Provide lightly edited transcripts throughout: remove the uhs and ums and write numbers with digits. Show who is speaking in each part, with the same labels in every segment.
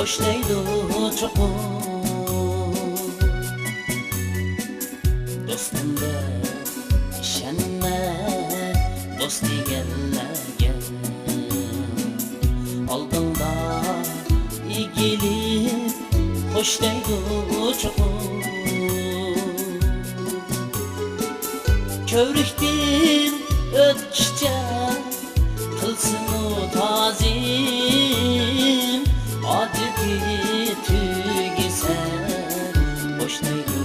Speaker 1: hoşlaydı çoğu. Dostumda işenme, dost deganlarga. Oldinda egilib hoşlaydı çoğu. Kövrükten ötküçe kılsın o tazim, adeti tügesen hoşlaydı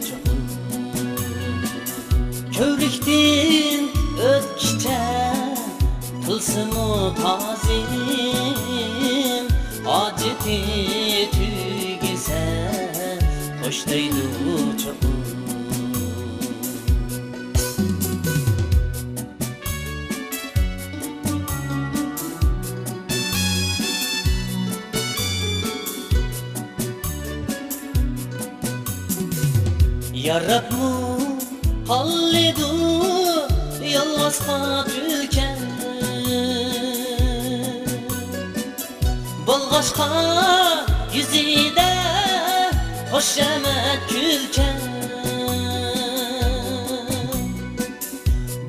Speaker 1: çoğu. Kövrükten ötküçe kılsın o tazim, adeti tügesen hoşlaydı çoğu. Yaratmu hallidu yalvasqa tülken, Bolğaşqa yüzide hoşamat külken,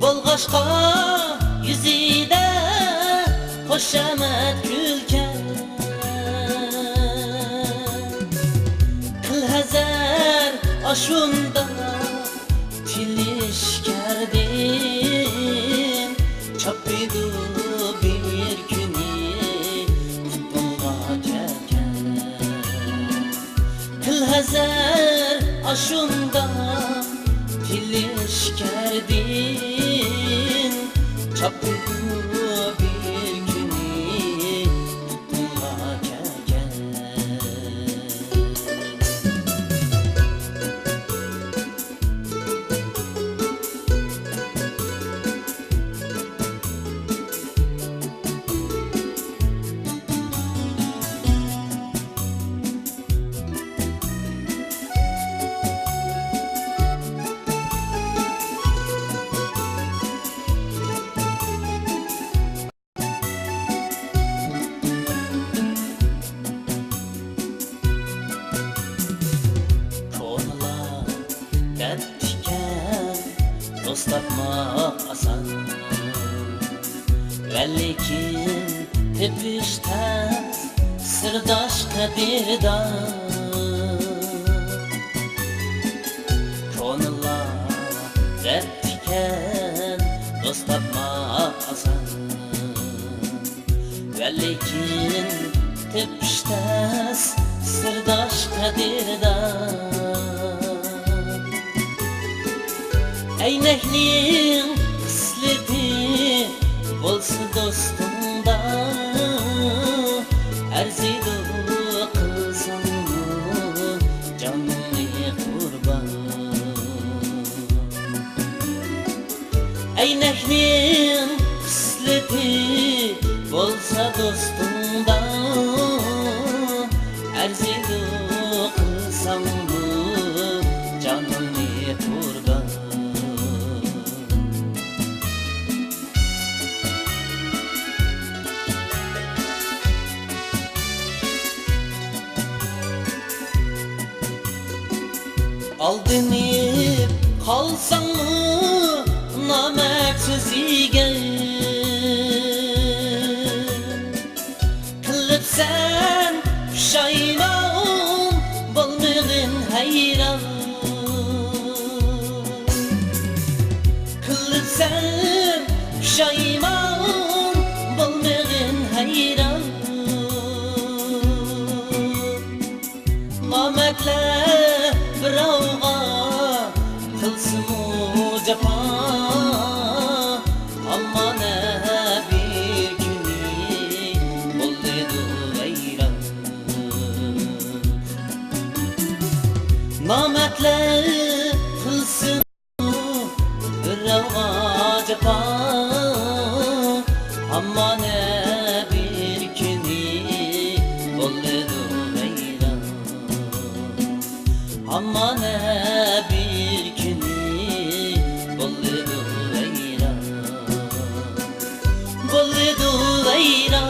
Speaker 1: Bolğaşqa yüzide hoşamat külken. Kıl hazar aşunda tilişkerdim, çapıydı bir günü futbolga kelken. Kıl hazar aşunda tilişkerdim, çapıydı bir günü futbolga kelken. Dost tapmak asan, lekin tepiştez sırdaş kadirdan. Konular dertken dost tapmak asan, lekin tepiştez sırdaş kadirdan. Eynekliğin kısleti bolsa dostumda, erzidu kılsan mı canını kurban. Eynekliğin kısleti bolsa dostumda, erzidu kılsan mı canını kurban. Aldanıp kalsan mı namertsiz yigen, kılıp sen pişayman bolmağın hayran. Kılıp sen pişayman bolmağın hayran. Namertler birovga kılsın o cefa, amma ne bir günü boldu vayran. Namertler kılsın o birovga cefa, amma ne bir günü boldu vayran. Amma ne bir günü boldu vayran, boldu vayran.